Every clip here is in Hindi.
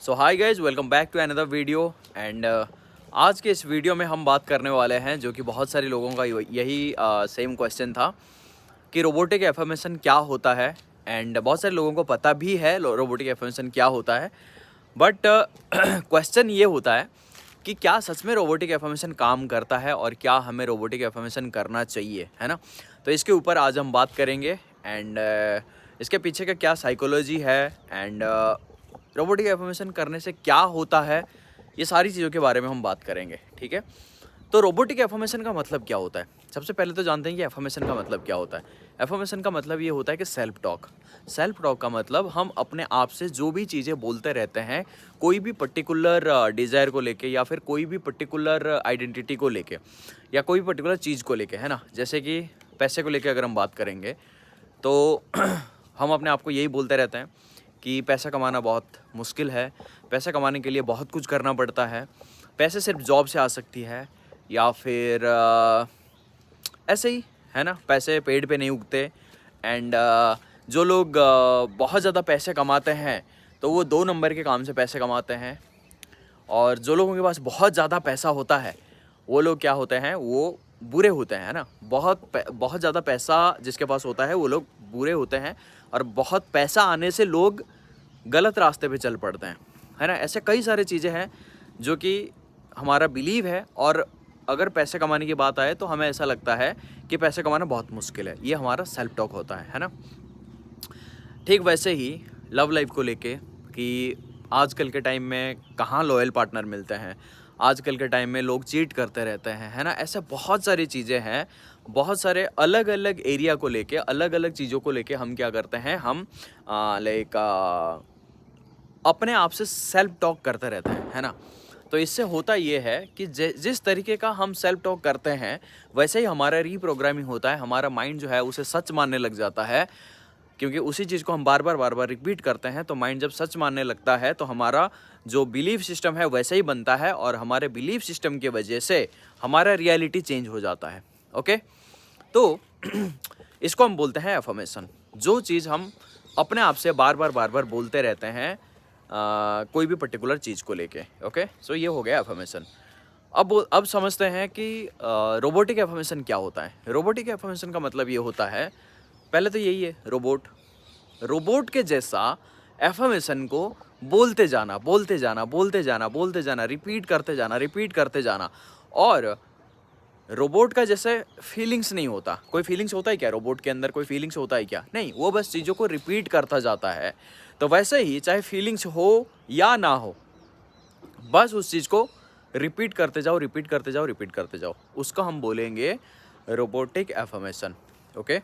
So hi guys, welcome back to another video. And आज के इस वीडियो में हम बात करने वाले हैं जो कि बहुत सारे लोगों का यही सेम क्वेश्चन था कि रोबोटिक एफर्मेशन क्या होता है। एंड बहुत सारे लोगों को पता भी है रोबोटिक एफर्मेशन क्या होता है, बट क्वेश्चन ये होता है कि क्या सच में रोबोटिक एफर्मेशन काम करता है और क्या हमें रोबोटिक एफर्मेशन करना चाहिए, है ना। तो इसके ऊपर आज हम बात करेंगे एंड इसके पीछे का क्या साइकोलॉजी है एंड रोबोटिक एफर्मेशन करने से क्या होता है, ये सारी चीज़ों के बारे में हम बात करेंगे, ठीक है। तो रोबोटिक एफर्मेशन का मतलब क्या होता है? सबसे पहले तो जानते हैं कि एफर्मेशन का मतलब क्या होता है। एफर्मेशन का मतलब ये होता है कि सेल्फ टॉक। सेल्फ टॉक का मतलब हम अपने आप से जो भी चीज़ें बोलते रहते हैं, कोई भी पर्टिकुलर डिज़ायर को लेके या फिर कोई भी पर्टिकुलर आइडेंटिटी को लेके या कोई पर्टिकुलर चीज़ को लेके, है ना। जैसे कि पैसे को लेके अगर हम बात करेंगे तो हम अपने आप को यही बोलते रहते हैं कि पैसा कमाना बहुत मुश्किल है, पैसा कमाने के लिए बहुत कुछ करना पड़ता है, पैसे सिर्फ जॉब से आ सकती है या फिर ऐसे ही, है ना, पैसे पेड़ पे नहीं उगते। एंड जो लोग बहुत ज़्यादा पैसे कमाते हैं तो वो 2 नंबर के काम से पैसे कमाते हैं, और जो लोगों के पास बहुत ज़्यादा पैसा होता है वो लोग क्या होते हैं, वो बुरे होते हैं, है ना। बहुत ज़्यादा पैसा जिसके पास होता है वो लोग बुरे होते हैं, और बहुत पैसा आने से लोग गलत रास्ते पे चल पड़ते हैं, है ना। ऐसे कई सारी चीज़ें हैं जो कि हमारा बिलीव है, और अगर पैसे कमाने की बात आए तो हमें ऐसा लगता है कि पैसे कमाना बहुत मुश्किल है। ये हमारा सेल्फ टॉक होता है ना। ठीक वैसे ही लव लाइफ को लेके कि आजकल के टाइम में कहाँ लॉयल पार्टनर मिलते हैं, आजकल के टाइम में लोग चीट करते रहते हैं, है ना। ऐसे बहुत सारी चीज़ें हैं, बहुत सारे अलग अलग एरिया को लेके, अलग अलग चीज़ों को लेके हम क्या करते हैं, हम लाइक अपने आप से सेल्फ टॉक करते रहते हैं, है ना। तो इससे होता ये है कि जिस तरीके का हम सेल्फ टॉक करते हैं वैसे ही हमारा रीप्रोग्रामिंग होता है। हमारा माइंड जो है उसे सच मानने लग जाता है, क्योंकि उसी चीज़ को हम बार बार रिपीट करते हैं। तो माइंड जब सच मानने लगता है तो हमारा जो बिलीफ सिस्टम है वैसे ही बनता है, और हमारे बिलीफ सिस्टम की वजह से हमारा रियलिटी चेंज हो जाता है। ओके, तो इसको हम बोलते हैं एफर्मेशन। जो चीज़ हम अपने आप से बार बार बोलते रहते हैं कोई भी पर्टिकुलर चीज़ को लेके। ओके, सो ये हो गया एफर्मेशन। अब समझते हैं कि रोबोटिक एफर्मेशन क्या होता है। रोबोटिक एफर्मेशन का मतलब ये होता है, पहले तो यही है, रोबोट के जैसा एफर्मेशन को बोलते जाना, रिपीट करते जाना। और रोबोट का जैसे फीलिंग्स नहीं होता। कोई फीलिंग्स होता है क्या रोबोट के अंदर? कोई फीलिंग्स होता है क्या? नहीं, वो बस चीज़ों को रिपीट करता जाता है। तो वैसे ही चाहे फीलिंग्स हो या ना हो, बस उस चीज़ को रिपीट करते जाओ, उसको हम बोलेंगे robotic affirmation. Okay,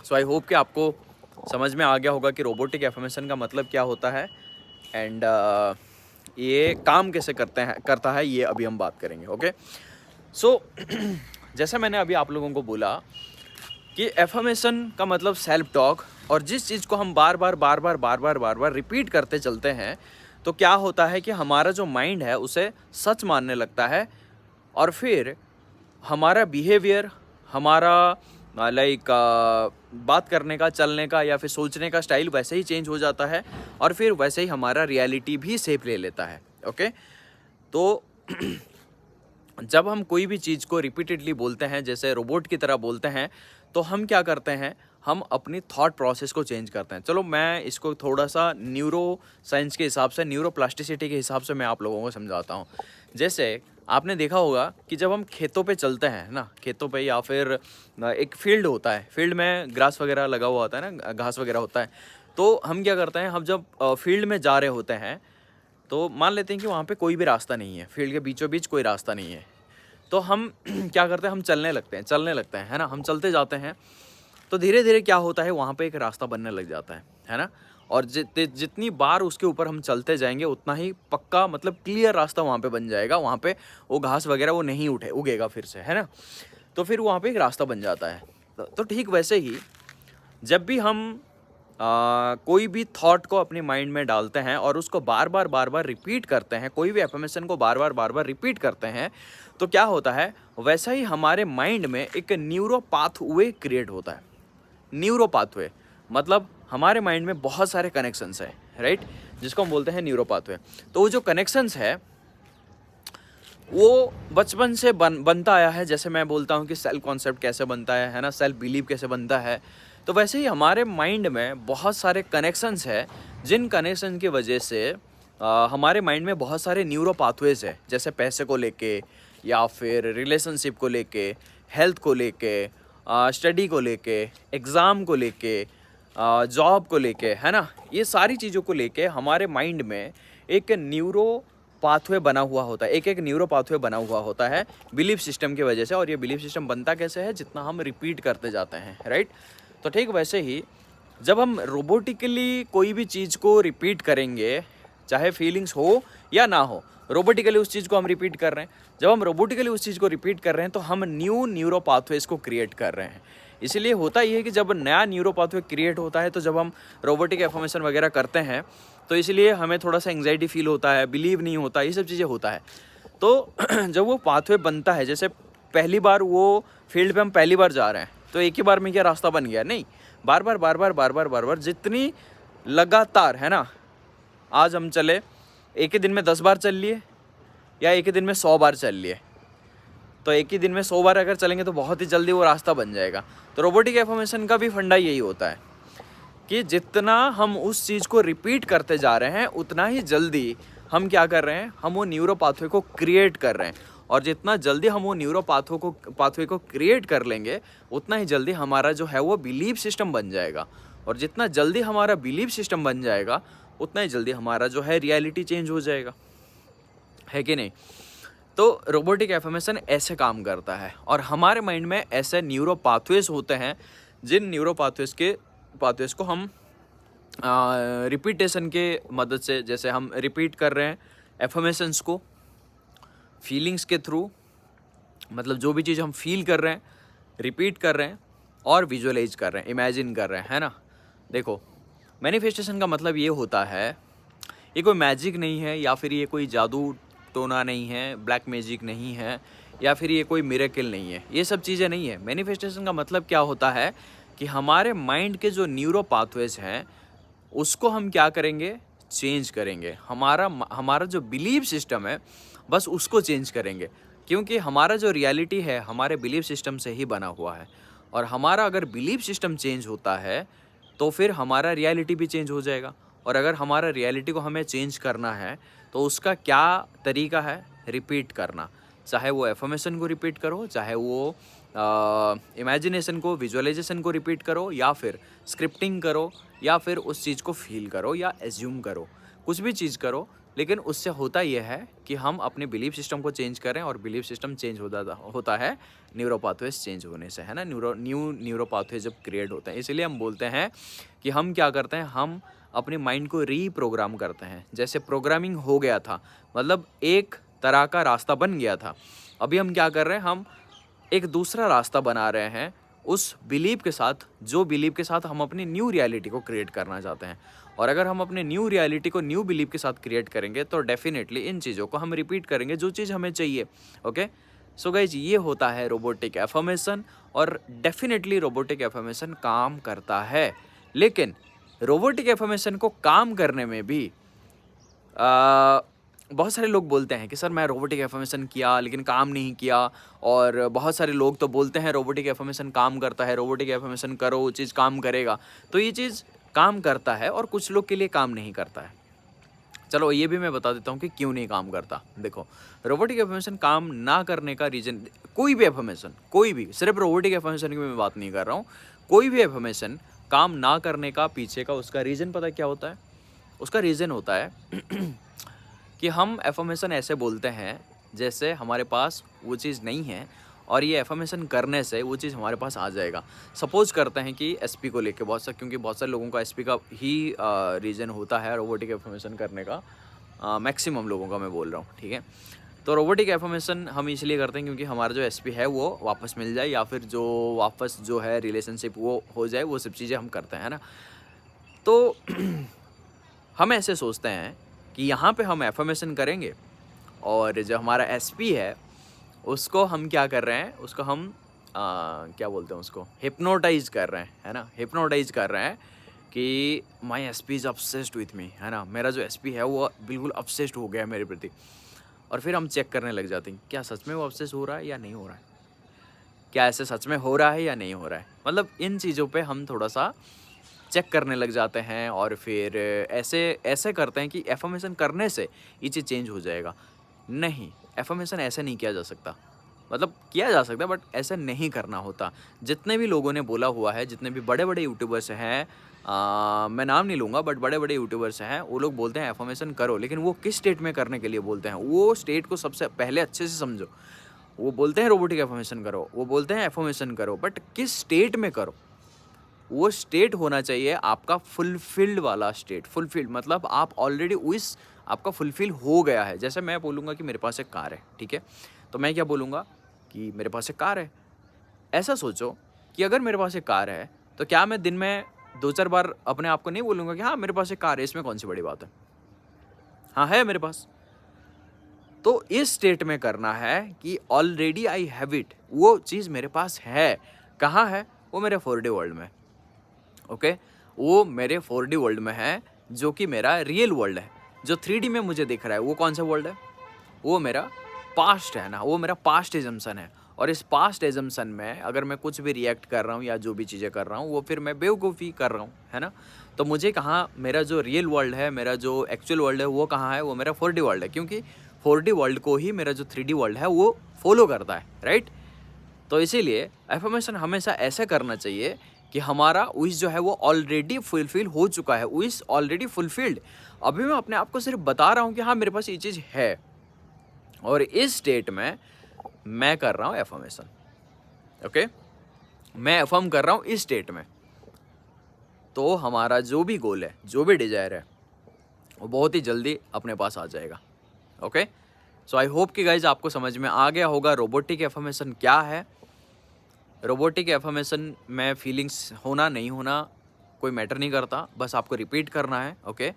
so I hope कि आपको समझ में आ गया होगा कि रोबोटिक एफर्मेशन का मतलब क्या होता है एंड ये काम कैसे करता है, ये अभी हम बात करेंगे। ओके, सो जैसा मैंने अभी आप लोगों को बोला कि एफर्मेशन का मतलब सेल्फ टॉक, और जिस चीज़ को हम बार बार रिपीट करते चलते हैं तो क्या होता है कि हमारा जो माइंड है उसे सच मानने लगता है, और फिर हमारा बिहेवियर, हमारा लाइक बात करने का, चलने का या फिर सोचने का स्टाइल वैसे ही चेंज हो जाता है, और फिर वैसे ही हमारा रियलिटी भी शेप ले लेता है। ओके, तो जब हम कोई भी चीज़ को रिपीटेडली बोलते हैं, जैसे रोबोट की तरह बोलते हैं, तो हम क्या करते हैं, हम अपनी थॉट प्रोसेस को चेंज करते हैं। चलो मैं इसको थोड़ा सा न्यूरो साइंस के हिसाब से, न्यूरो प्लास्टिसिटी के हिसाब से मैं आप लोगों को समझाता हूँ। जैसे आपने देखा होगा कि जब हम खेतों पे चलते हैं ना, खेतों पे या फिर एक फील्ड होता है, फील्ड में ग्रास वगैरह लगा हुआ होता है ना, घास वगैरह होता है, तो हम क्या करते हैं, हम जब फील्ड में जा रहे होते हैं तो मान लेते हैं कि वहाँ पे कोई भी रास्ता नहीं है, फील्ड के बीचों बीच कोई रास्ता नहीं है, तो हम क्या करते हैं, हम चलने लगते हैं, है ना। हम चलते जाते हैं तो धीरे धीरे क्या होता है, वहाँ पे एक रास्ता बनने लग जाता है ना। और जितनी बार उसके ऊपर हम चलते जाएंगे उतना ही पक्का, मतलब क्लियर रास्ता वहाँ पे बन जाएगा। वहाँ पे वो घास वगैरह वो नहीं उगेगा फिर से, है ना। तो फिर वहाँ पे एक रास्ता बन जाता है। तो ठीक वैसे ही जब भी हम कोई भी थॉट को अपने माइंड में डालते हैं और उसको बार बार रिपीट करते हैं, कोई भी एफर्मेशन को बार बार रिपीट करते हैं, तो क्या होता है, वैसा ही हमारे माइंड में एक न्यूरो पाथवे क्रिएट होता है। न्यूरो पाथवे मतलब हमारे माइंड में बहुत सारे कनेक्शंस हैं, राइट। जिसको हम बोलते हैं न्यूरो पाथवे। तो वो जो कनेक्शंस है वो बचपन से बनता आया है। जैसे मैं बोलता हूँ कि सेल्फ कॉन्सेप्ट कैसे बनता है ना, सेल्फ बिलीव कैसे बनता है, तो वैसे ही हमारे माइंड में बहुत सारे कनेक्शंस है, जिन कनेक्शन की वजह से हमारे माइंड में बहुत सारे न्यूरो पाथवेज है। जैसे पैसे को लेके, या फिर रिलेशनशिप को लेके, हेल्थ को लेके, स्टडी को लेके, एग्ज़ाम को लेके, जॉब को लेके, है ना, ये सारी चीज़ों को लेके हमारे माइंड में एक न्यूरो पाथवे बना हुआ होता है, एक न्यूरो पाथवे बना हुआ होता है बिलीफ सिस्टम की वजह से। और ये बिलीफ सिस्टम बनता कैसे है? जितना हम रिपीट करते जाते हैं, राइट। तो ठीक वैसे ही जब हम रोबोटिकली कोई भी चीज़ को रिपीट करेंगे, चाहे फीलिंग्स हो या ना हो, रोबोटिकली उस चीज़ को हम रिपीट कर रहे हैं। जब हम रोबोटिकली उस चीज़ को रिपीट कर रहे हैं तो हम न्यूरो पाथवेज को क्रिएट कर रहे हैं। इसीलिए होता ये है कि जब नया न्यूरो पाथवे क्रिएट होता है, तो जब हम रोबोटिक एफर्मेशन वगैरह करते हैं, तो इसलिए हमें थोड़ा सा एंग्जाइटी फील होता है, बिलीव नहीं होता, ये सब चीज़ें होता है। तो जब वो पाथवे बनता है, जैसे पहली बार वो फील्ड पे हम पहली बार जा रहे हैं, तो एक ही बार में क्या रास्ता बन गया? नहीं, बार बार जितनी लगातार, है ना, आज हम चले, एक ही दिन में 10 बार चल लिए या एक ही दिन में 100 बार चल लिए, तो एक ही दिन में 100 बार अगर चलेंगे तो बहुत ही जल्दी वो रास्ता बन जाएगा। तो रोबोटिक एफर्मेशन का भी फंडा यही होता है कि जितना हम उस चीज़ को रिपीट करते जा रहे हैं, उतना ही जल्दी हम क्या कर रहे हैं? हम वो न्यूरो पाथवे को क्रिएट कर रहे हैं। और जितना जल्दी हम वो न्यूरो पाथवे को क्रिएट कर लेंगे, उतना ही जल्दी हमारा जो है वो बिलीफ सिस्टम बन जाएगा। और जितना जल्दी हमारा बिलीफ सिस्टम बन जाएगा, उतना ही जल्दी हमारा जो है रियलिटी चेंज हो जाएगा, है कि नहीं। तो रोबोटिक एफर्मेशन ऐसे काम करता है। और हमारे माइंड में ऐसे न्यूरो पाथवेज होते हैं, जिन न्यूरो पाथवेज को हम रिपीटेशन के मदद से, जैसे हम रिपीट कर रहे हैं एफर्मेशंस को फीलिंग्स के थ्रू, मतलब जो भी चीज़ हम फील कर रहे हैं रिपीट कर रहे हैं और विजुअलाइज कर रहे हैं, इमेजिन कर रहे हैं, है ना। देखो, मैनिफेस्टेशन का मतलब ये होता है, ये कोई मैजिक नहीं है, या फिर ये कोई जादू टोना नहीं है, ब्लैक मैजिक नहीं है, या फिर ये कोई मिरेकल नहीं है, ये सब चीज़ें नहीं है। मैनिफेस्टेशन का मतलब क्या होता है कि हमारे माइंड के जो न्यूरो पाथवेज हैं, उसको हम क्या करेंगे? चेंज करेंगे। हमारा जो बिलीव सिस्टम है, बस उसको चेंज करेंगे। क्योंकि हमारा जो रियलिटी है हमारे बिलीव सिस्टम से ही बना हुआ है। और हमारा अगर बिलीव सिस्टम चेंज होता है, तो फिर हमारा रियलिटी भी चेंज हो जाएगा। और अगर हमारा रियलिटी को हमें चेंज करना है, तो उसका क्या तरीका है? रिपीट करना। चाहे वो एफर्मेशन को रिपीट करो, चाहे वो इमेजिनेशन को, विजुअलाइजेशन को रिपीट करो, या फिर स्क्रिप्टिंग करो, या फिर उस चीज़ को फील करो या एज्यूम करो, कुछ भी चीज़ करो। लेकिन उससे होता यह है कि हम अपने बिलीफ सिस्टम को चेंज करें, और बिलीफ सिस्टम चेंज होता है न्यूरो पाथवेज चेंज होने से, है ना। न्यूरो पाथवेज जब क्रिएट होते हैं, इसीलिए हम बोलते हैं कि हम क्या करते हैं? हम अपने माइंड को रीप्रोग्राम करते हैं। जैसे प्रोग्रामिंग हो गया था, मतलब एक तरह का रास्ता बन गया था, अभी हम क्या कर रहे हैं? हम एक दूसरा रास्ता बना रहे हैं उस बिलीव के साथ, जो बिलीव के साथ हम अपनी न्यू रियलिटी को क्रिएट करना चाहते हैं। और अगर हम अपने न्यू रियलिटी को न्यू बिलीव के साथ क्रिएट करेंगे, तो डेफिनेटली इन चीज़ों को हम रिपीट करेंगे, जो चीज़ हमें चाहिए। ओके, सो गाइज, ये होता है रोबोटिक एफर्मेशन। और डेफिनेटली रोबोटिक एफर्मेशन काम करता है। लेकिन रोबोटिक एफर्मेशन को काम करने में भी बहुत सारे लोग बोलते हैं कि सर मैं रोबोटिक एफर्मेशन किया लेकिन काम नहीं किया। और बहुत सारे लोग तो बोलते हैं रोबोटिक एफर्मेशन काम करता है, रोबोटिक एफर्मेशन करो, वो चीज़ काम करेगा। तो ये चीज़ काम करता है और कुछ लोग के लिए काम नहीं करता है। चलो ये भी मैं बता देता हूँ कि क्यों नहीं काम करता। देखो, रोबोटिक एफर्मेशन काम ना करने का रीज़न, कोई भी एफर्मेशन, कोई भी, सिर्फ रोबोटिक एफर्मेशन की मैं बात नहीं कर रहा हूँ, कोई भी एफर्मेशन काम ना करने का पीछे का उसका रीज़न पता क्या होता है? उसका रीज़न होता है कि हम एफर्मेशन ऐसे बोलते हैं जैसे हमारे पास वो चीज़ नहीं है, और ये एफर्मेशन करने से वो चीज़ हमारे पास आ जाएगा। सपोज करते हैं कि एसपी को लेके क्योंकि बहुत सारे लोगों का एसपी का ही रीज़न होता है रोबोटिक एफर्मेशन करने का, मैक्सिमम लोगों का मैं बोल रहा हूँ, ठीक है। तो रोबोटिक एफर्मेशन हम इसलिए करते हैं क्योंकि हमारा जो एसपी है वो वापस मिल जाए, या फिर जो वापस जो है रिलेशनशिप वो हो जाए, वो सब चीज़ें हम करते हैं ना। तो हम ऐसे सोचते हैं कि यहाँ पे हम एफर्मेशन करेंगे, और जो हमारा एसपी है उसको हम क्या कर रहे हैं? उसको हम क्या बोलते हैं? उसको हिप्नोटाइज कर रहे हैं, है ना। हिप्नोटाइज कर रहे हैं कि my SP is obsessed with me, है ना, मेरा जो एसपी है वो बिल्कुल obsessed हो गया है मेरे प्रति। और फिर हम चेक करने लग जाते हैं क्या सच में वो obsessed हो रहा है या नहीं हो रहा है, क्या ऐसे सच में हो रहा है या नहीं हो रहा है। मतलब इन चीज़ों पे हम थोड़ा सा चेक करने लग जाते हैं और फिर ऐसे ऐसे करते हैं कि एफर्मेशन करने से ये चीज़ चेंज हो जाएगा। नहीं, एफर्मेशन ऐसे नहीं किया जा सकता। मतलब किया जा सकता है बट ऐसे नहीं करना होता। जितने भी लोगों ने बोला हुआ है, जितने भी बड़े-बड़े यूट्यूबर्स हैं, मैं नाम नहीं लूँगा बट बड़े-बड़े यूट्यूबर्स हैं, वो लोग बोलते हैं एफर्मेशन करो, लेकिन वो किस स्टेट में करने के लिए बोलते हैं, वो स्टेट को सबसे पहले अच्छे से समझो। वो बोलते हैं रोबोटिक एफर्मेशन करो, वो बोलते हैं एफर्मेशन करो, बट किस स्टेट में करो? वो स्टेट होना चाहिए आपका फुलफिल्ड वाला स्टेट। फुलफिल्ड मतलब आप ऑलरेडी उस आपका फुलफिल हो गया है। जैसे मैं बोलूँगा कि मेरे पास एक कार है, ठीक है? तो मैं क्या बोलूँगा कि मेरे पास एक कार है। ऐसा सोचो कि अगर मेरे पास एक कार है, तो क्या मैं दिन में 2-4 बार अपने आप को नहीं बोलूँगा कि हाँ, मेरे पास एक कार है, इसमें कौन-सी बड़ी बात है? हाँ, है मेरे पास। तो इस स्टेट में करना है कि ऑलरेडी आई हैव इट, वो चीज़ मेरे पास है। कहाँ है? वो मेरे 4D वर्ल्ड में। ओके, वो मेरे 4D वर्ल्ड में है, जो कि मेरा रियल वर्ल्ड है। जो 3D में मुझे दिख रहा है वो कौन सा वर्ल्ड है? वो मेरा पास्ट है ना, वो मेरा पास्ट एजम्पशन है। और इस पास्ट एजम्पशन में अगर मैं कुछ भी रिएक्ट कर रहा हूँ या जो भी चीज़ें कर रहा हूँ, वो फिर मैं बेवकूफ़ी कर रहा हूँ, है ना? तो मुझे कहाँ मेरा जो रियल वर्ल्ड है, मेरा जो एक्चुअल वर्ल्ड है, वो कहाँ है? वो मेरा 4D वर्ल्ड है, क्योंकि 4D वर्ल्ड को ही मेरा जो 3D वर्ल्ड है वो फॉलो करता है, राइट? तो इसीलिए एफर्मेशन हमेशा ऐसे करना चाहिए कि हमारा विश जो है वो ऑलरेडी फुलफिल हो चुका है, विश ऑलरेडी फुलफिल्ड। अभी मैं अपने आप को सिर्फ बता रहा हूँ कि हाँ, मेरे पास ये चीज़ है और इस स्टेट में मैं कर रहा हूँ एफर्मेशन। ओके, मैं एफर्म कर रहा हूँ इस स्टेट में। तो हमारा जो भी गोल है, जो भी डिजायर है, वो बहुत ही जल्दी अपने पास आ जाएगा। ओके, सो आई होप कि गाइज आपको समझ में आ गया होगा रोबोटिक एफर्मेशन क्या है। रोबोटिक एफर्मेशन में फीलिंग्स होना नहीं होना कोई मैटर नहीं करता, बस आपको रिपीट करना है। ओके,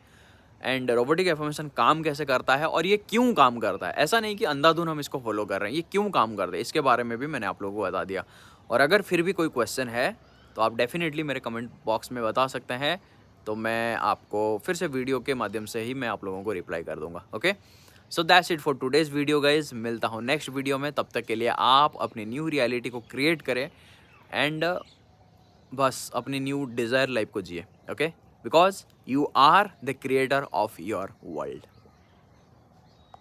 एंड रोबोटिक एफर्मेशन काम कैसे करता है और ये क्यों काम करता है, ऐसा नहीं कि अंधाधुन हम इसको फॉलो कर रहे हैं, ये क्यों काम करता है इसके बारे में भी मैंने आप लोगों को बता दिया। और अगर फिर भी कोई क्वेश्चन है तो आप डेफिनेटली मेरे कमेंट बॉक्स में बता सकते हैं, तो मैं आपको फिर से वीडियो के माध्यम से ही मैं आप लोगों को रिप्लाई कर दूंगा। Okay, so that's it for today's video guys. मिलता हूँ नेक्स्ट वीडियो में, तब तक के लिए आप अपनी न्यू रियलिटी को क्रिएट करें एंड बस अपनी न्यू डिज़ायर लाइफ को जिए। Okay, because you are the creator of your world.